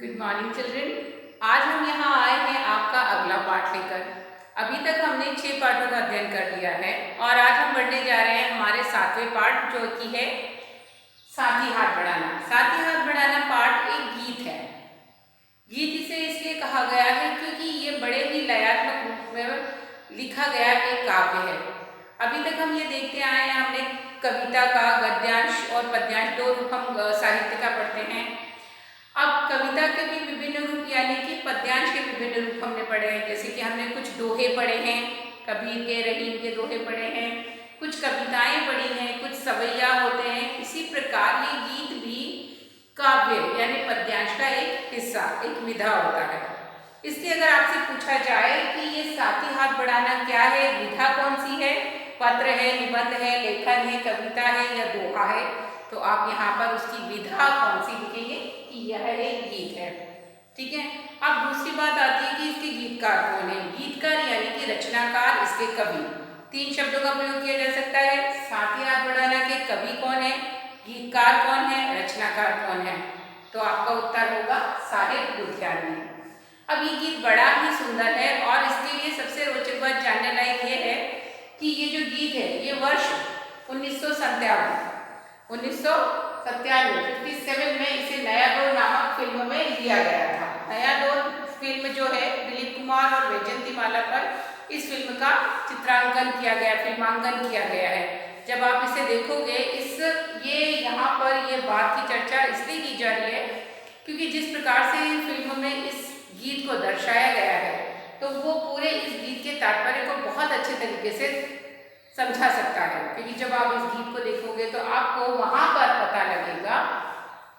Good morning children. आज हम यहाँ आए हैं आपका अगला पाठ लेकर। अभी तक हमने 6 पाठों का अध्ययन कर लिया है और आज हम बढ़ने जा रहे हैं हमारे 7वें पाठ, जो कि है साथी हाथ बढ़ाना। साथी हाथ बढ़ाना पाठ एक गीत है। गीत इसे इसलिए कहा गया है क्योंकि ये बड़े ही लयात्मक रूप में लिखा गया एक काव्य है। अभी तक हम ये देखते आए हैं, हमने कविता का गद्यांश और पद्यांश 2 रूप हम साहित्य का पढ़ते हैं। अब कविता के भी विभिन्न रूप यानी कि पद्यांश के विभिन्न रूप हमने पढ़े हैं। जैसे कि हमने कुछ दोहे पढ़े हैं, कबीर के, रहीम के दोहे पढ़े हैं, कुछ कविताएं पढ़ी हैं, कुछ सवैया होते हैं। इसी प्रकार ये गीत भी काव्य यानी पद्यांश का एक हिस्सा, एक विधा होता है। इसलिए अगर आपसे पूछा जाए कि ये साथी हाथ बढ़ाना क्या है, विधा कौन सी है, पत्र है, निबंध है, लेखन है, कविता है या दोहा है, तो आप यहाँ पर उसकी विधा कौन सी लिखेंगे कि यह एक गीत है। ठीक है। अब दूसरी बात आती है कि इसके गीतकार कौन है। गीतकार यानी कि रचनाकार, इसके कवि। 3 शब्दों का प्रयोग किया जा सकता है। साथी हाथ बढ़ाना के कवि कौन है, गीतकार कौन है, रचनाकार कौन है, तो आपका उत्तर होगा साहिब लुधियानवी। अब ये गीत बड़ा ही सुंदर है और इसके लिए सबसे रोचक बात जानने लायक ये है कि ये जो गीत है ये वर्ष 1997 में इसे नया दौर नामक फिल्म में लिया गया था। नया दौर फिल्म जो है दिलीप कुमार और वैजयंतीमाला पर इस फिल्म का चित्रांकन किया गया, फिल्मांकन किया गया है। जब आप इसे देखोगे, ये यहाँ पर ये बात की चर्चा इसलिए की जा रही है क्योंकि जिस प्रकार से फिल्म में इस गीत को दर्शाया गया है, तो वो पूरे इस गीत के तात्पर्य को बहुत अच्छे तरीके से समझा सकता है। क्योंकि जब आप इस गीत को देखोगे तो आपको वहाँ पर पता लगेगा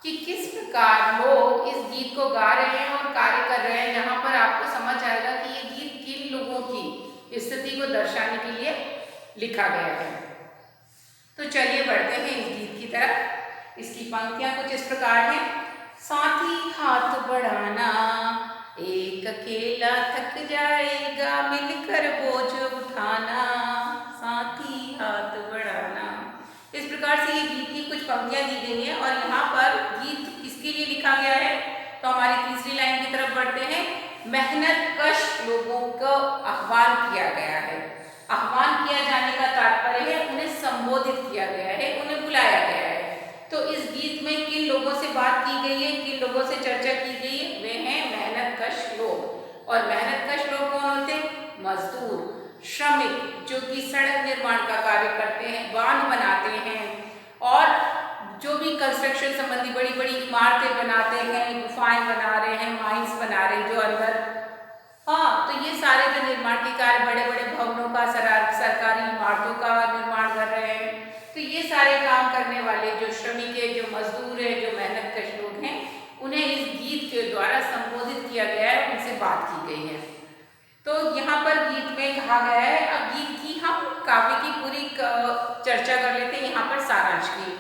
कि किस प्रकार लोग इस गीत को गा रहे हैं और कार्य कर रहे हैं। यहाँ पर आपको समझ आएगा कि ये गीत किन लोगों की स्थिति को दर्शाने के लिए लिखा गया है। तो चलिए बढ़ते हैं इस गीत की तरफ। इसकी पंक्तियां कुछ इस प्रकार हैं। साथी हाथ बढ़ाना, एक अकेला थक जाएगा, मिलकर बोझ उठाना, साथी हाथ बढ़ाना। इस प्रकार से ये गीत की कुछ पंक्तियां दी गई हैं और यहाँ पर गीत किसके लिए लिखा गया है, तो हमारी तीसरी लाइन की तरफ बढ़ते हैं। मेहनत कश लोगों को आह्वान किया गया है। आह्वान किया जाने का तात्पर्य है उन्हें संबोधित किया गया है, उन्हें बुलाया गया है। तो इस गीत में किन लोगों से बात की गई है, किन लोगों से चर्चा की गई है, वे हैं मेहनत कश लोग। और मेहनत कश लोग कौन होते हैं? मजदूर, श्रमिक, जो कि सड़क निर्माण का कार्य करते हैं, बांध बनाते हैं और जो भी कंस्ट्रक्शन संबंधी बड़ी बड़ी इमारतें बनाते हैं, गुफाएं बना रहे हैं, माइंस बना रहे हैं जो अंदर, तो ये सारे जो निर्माण के कार्य, बड़े बड़े भवनों का, सरकारी इमारतों का निर्माण कर रहे हैं, तो ये सारे काम करने वाले जो श्रमिक है, जो मजदूर है, जो मेहनत कश लोग हैं, उन्हें इस गीत के द्वारा संबोधित किया गया है, उनसे बात की गई है। तो यहाँ पर गीत में कहा गया है। अब गीत की हम काव्य की पूरी चर्चा कर लेते हैं। यहाँ पर सारांश की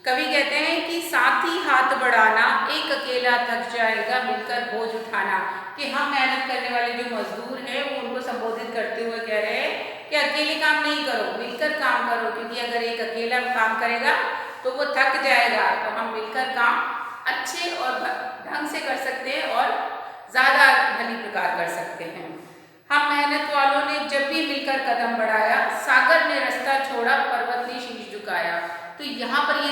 कवि कहते हैं कि साथी हाथ बढ़ाना, एक अकेला थक जाएगा, मिलकर बोझ उठाना। कि हम मेहनत करने वाले जो मजदूर हैं वो उनको संबोधित करते हुए कह रहे हैं कि अकेले काम नहीं करो, मिलकर काम करो, क्योंकि अगर एक अकेला काम करेगा तो वो थक जाएगा। तो हम मिलकर काम अच्छे और ढंग से कर सकते हैं और ज़्यादा भली प्रकार कर सकते हैं। हम मेहनत वालों ने जब भी मिलकर कदम बढ़ाया, सागर ने रास्ता छोड़ा, पर्वत ने शीश झुकाया। तो यहाँ पर ये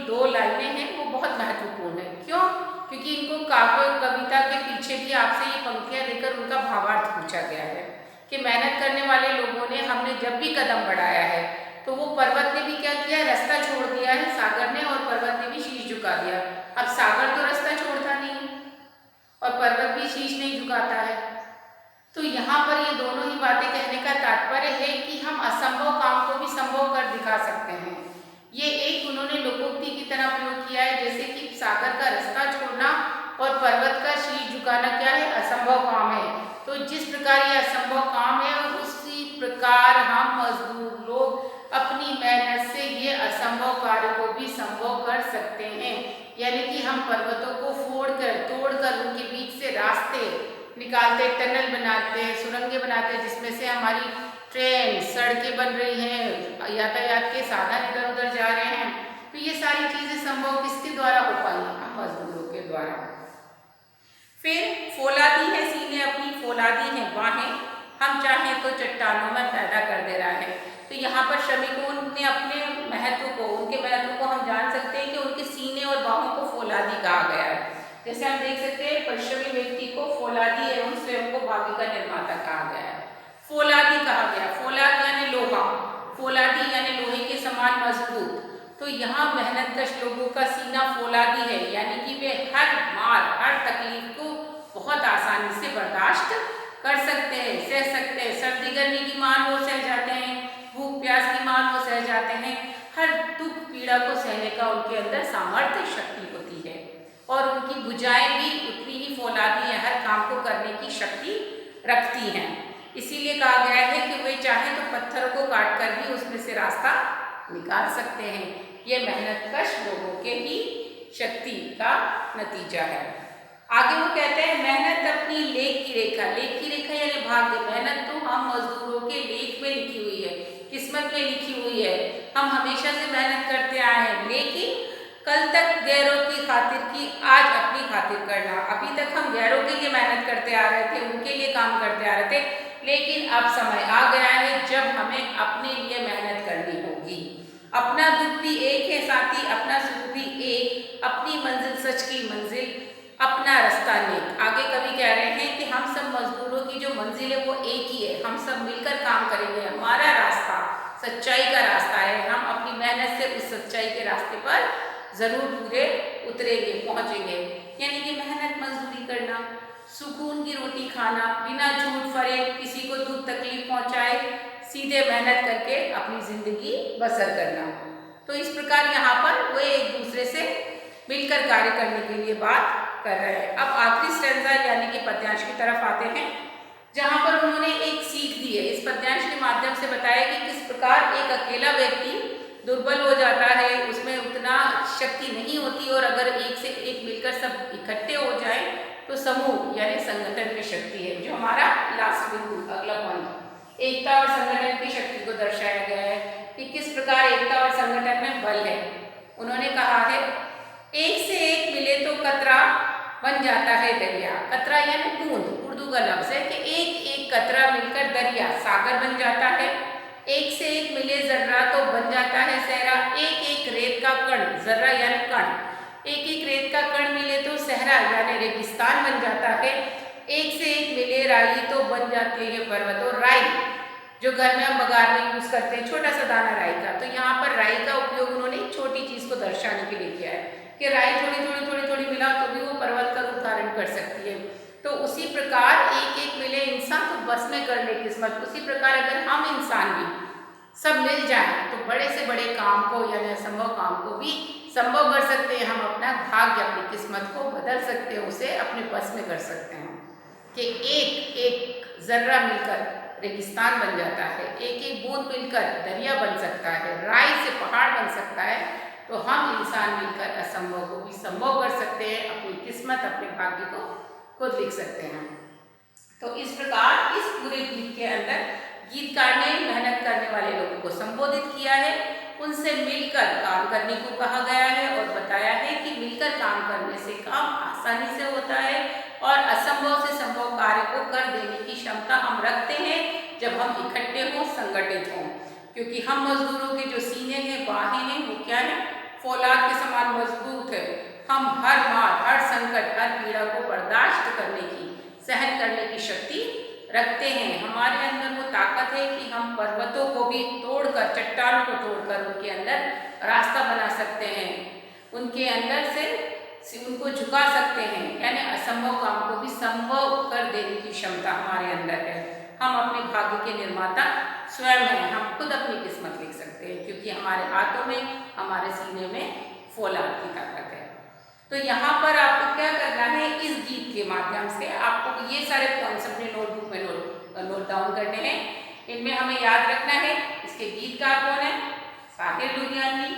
दो लाइनें हैं वो बहुत महत्वपूर्ण है। क्यों? क्योंकि इनको काव्य कविता के पीछे भी आपसे ये पंक्तियाँ देकर उनका भावार्थ पूछा गया है कि मेहनत करने वाले लोगों ने, हमने जब भी कदम बढ़ाया है तो वो पर्वत ने भी क्या किया, रास्ता छोड़ दिया है सागर ने, और पर्वत ने भी शीश झुका दिया। अब सागर तो रास्ता छोड़ता नहीं और पर्वत भी शीश नहीं झुकाता है। तो यहाँ पर ये दोनों ही बातें कहने का तात्पर्य है कि हम असंभव काम को भी संभव कर दिखा सकते हैं। ये एक उन्होंने लोकोक्ति की तरह प्रयोग किया है, जैसे कि सागर का रास्ता छोड़ना और पर्वत का शीश झुकाना क्या है, असंभव काम है। तो जिस प्रकार ये असंभव काम है, उसी प्रकार हम मजदूर लोग अपनी मेहनत से ये असंभव कार्य को भी संभव कर सकते हैं। यानी कि हम पर्वतों को तोड़कर उनके बीच से रास्ते निकालते, टनल बनाते हैं, सुरंगें बनाते हैं, जिसमें से हमारी ट्रेन, सड़कें बन रही हैं, यातायात के साधन इधर उधर जा रहे हैं। तो ये सारी चीज़ें संभव किसके द्वारा हो पाई? हम मजदूरों के द्वारा। फिर फौलादी है सीने अपनी, फौलादी है बाहें, हम चाहें तो चट्टानों में पैदा कर दे रहा है। तो यहाँ पर श्रमिकों ने अपने महत्व को, उनके महत्व को हम जान सकते हैं कि उनके सीने और बाहों को फौलादी कहा गया है। जैसे हम देख सकते हैं पश्चिमी व्यक्ति को फौलादी एवं स्वयं को भाग्य का निर्माता कहा गया है। फौलादी कहा गया, फौलाद यानी लोहा, फौलादी यानी लोहे के समान मजबूत। तो यहाँ मेहनतकश लोगों का सीना फौलादी है, यानी कि वे हर मार, हर तकलीफ को बहुत आसानी से बर्दाश्त कर सकते हैं, सह सकते हैं। सर्दी गर्मी की मार वो सह जाते हैं, भूख प्यास की मार वो सह जाते हैं। हर दुख पीड़ा को सहने का उनके अंदर सामर्थ्य शक्ति होती है और उनकी भुजाएं भी उतनी ही फौलादी है, हर काम को करने की शक्ति रखती हैं। इसीलिए कहा गया है कि वे चाहे तो पत्थरों को काट कर भी उसमें से रास्ता निकाल सकते हैं। ये मेहनतकश लोगों के ही शक्ति का नतीजा है। आगे वो कहते हैं मेहनत अपनी लेख की रेखा, लेख की रेखा यानी भाग्य। मेहनत तो हम मजदूरों के लेख में लिखी हुई है, किस्मत में लिखी हुई है। हम हमेशा से मेहनत करते आए हैं, लेकिन कल तक गैरों की खातिर की, आज अपनी खातिर करना। अभी तक हम गैरों के लिए मेहनत करते आ रहे थे, उनके लिए काम करते आ रहे थे, लेकिन अब समय आ गया है जब हमें अपने लिए मेहनत करनी होगी। अपना दुख भी एक है साथी, अपना सुख भी एक, अपनी मंजिल सच की मंजिल, अपना रास्ता नेक। आगे कवि कह रहे हैं कि हम सब मजदूरों की जो मंजिल है वो एक ही है, हम सब मिलकर काम करेंगे। हमारा रास्ता सच्चाई का रास्ता है, हम अपनी मेहनत से उस सच्चाई के रास्ते पर जरूर पूरे उतरेंगे, पहुंचेंगे। यानी कि मेहनत मजदूरी करना, सुकून की रोटी खाना, बिना झूठ फरेब किसी को दुख तकलीफ पहुंचाए, सीधे मेहनत करके अपनी जिंदगी बसर करना। तो इस प्रकार यहाँ पर वे एक दूसरे से मिलकर कार्य करने के लिए बात कर रहे हैं। अब आखिरी स्टैंजा यानी कि पद्यांश की तरफ आते हैं, जहाँ पर उन्होंने एक सीख दी है। इस पद्यांश के माध्यम से बताया कि किस प्रकार एक अकेला व्यक्ति दुर्बल हो जाता है, उसमें उतना शक्ति नहीं होती, और अगर एक से एक मिलकर सब इकट्ठे हो जाए तो समूह यानी संगठन की शक्ति है, जो हमारा लास्ट बिंदु अगला पॉइंट एकता और संगठन की शक्ति को दर्शाया गया है कि किस प्रकार एकता और संगठन में बल है। उन्होंने कहा है एक से एक मिले तो कतरा बन जाता है दरिया। कतरा यानी बूंद, उर्दू का लफ्ज है कि एक एक कतरा मिलकर दरिया सागर बन जाता है। एक से एक मिले जर्रा तो बन जाता है सहरा। एक एक रेत का कण, जर्रा यानी कण, एक एक रेत का कण मिले तो सहरा यानी रेगिस्तान बन जाता है। एक से एक मिले राई तो बन जाते हैं पर्वत। और राई जो घर में हम बघार में यूज करते हैं, छोटा सा दाना राई का, तो यहाँ पर राई का उपयोग उन्होंने एक छोटी चीज को दर्शाने के लिए किया है कि राई थोड़ी थोड़ी मिला तो भी वो पर्वत का रूप धारण कर सकती है। तो उसी प्रकार एक एक मिले इंसान तो बस में कर ले किस्मत, उसी प्रकार अगर हम इंसान भी सब मिल जाएं तो बड़े से बड़े काम को यानी असंभव काम को भी संभव कर सकते हैं। हम अपना भाग्य, अपनी किस्मत को बदल सकते हैं, उसे अपने बस में कर सकते हैं कि एक एक जर्रा मिलकर रेगिस्तान बन जाता है, एक एक बूंद मिलकर दरिया बन सकता है, राई से पहाड़ बन सकता है। तो हम इंसान मिलकर असंभव को भी संभव कर सकते हैं, अपनी किस्मत, अपने भाग्य को खुद लिख सकते हैं। तो इस प्रकार इस पूरे गीत के अंदर गीतकार ने मेहनत करने वाले लोगों को संबोधित किया है, उनसे मिलकर काम करने को कहा गया है और बताया है कि मिलकर काम करने से काम आसानी से होता है और असंभव से संभव कार्य को कर देने की क्षमता हम रखते हैं जब हम इकट्ठे हों, संगठित हों। क्योंकि हम मजदूरों के जो सीने हैं, बाहें हैं, वो क्या है, फौलाद के समान मजबूत है। हम हर मार, हर संकट, हर पीड़ा को बर्दाश्त करने की, सहन करने की शक्ति रखते हैं। हमारे अंदर वो ताकत है कि हम पर्वतों को भी तोड़कर, चट्टानों को तोड़कर उनके अंदर रास्ता बना सकते हैं, उनके अंदर से उनको झुका सकते हैं, यानी असंभव काम को भी संभव कर देने की क्षमता हमारे अंदर है। हम अपने भाग्य के निर्माता स्वयं हैं, हम खुद अपनी किस्मत लिख सकते हैं क्योंकि हमारे हाथों में, हमारे सीने में फौलाद की ताकत है। तो यहाँ पर आपको क्या करना है, इस गीत के माध्यम से आपको ये सारे पॉइंट्स अपने नोटबुक में नोट डाउन करने हैं। इनमें हमें याद रखना है इसके गीतकार कौन है, साहिर लुधियानवी।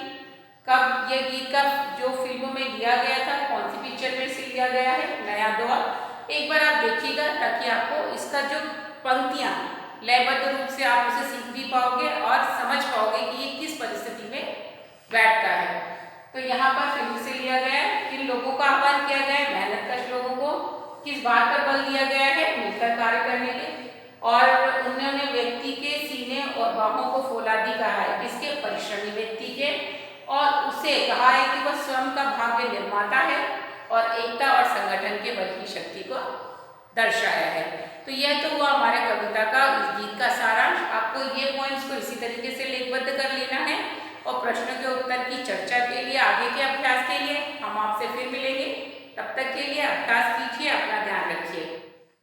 कब ये गीत का जो फिल्मों में लिया गया था, कौन सी पिक्चर में से लिया गया है, नया दौर। एक बार आप देखिएगा ताकि आपको इसका जो पंक्तियाँ लयबद्ध रूप से आप उसे सीख भी पाओगे और समझ पाओगे कि ये किस परिस्थिति में बैठता है। तो यहाँ पर फिल्म से लिया गया है, किन लोगों का आह्वान किया गया है, मेहनतकश लोगों को, किस बात पर बल दिया गया है? मिलकर कार्य करने के। और उन्होंने व्यक्ति के सीने और बाहों को फौलादी कहा है, किसके? परिश्रमी व्यक्ति के। और उसे कहा है कि वह स्वयं का भाग्य निर्माता है और एकता और संगठन के बल की शक्ति को दर्शाया है। तो यह तो हुआ हमारे कविता का, इस गीत का सारांश। आपको ये पॉइंट्स को इसी तरीके से लेखबद्ध कर लेना है और प्रश्नों के उत्तर की चर्चा के लिए, आगे के अभ्यास के लिए हम आपसे फिर मिलेंगे। तब तक के लिए अभ्यास कीजिए, अपना ध्यान रखिए।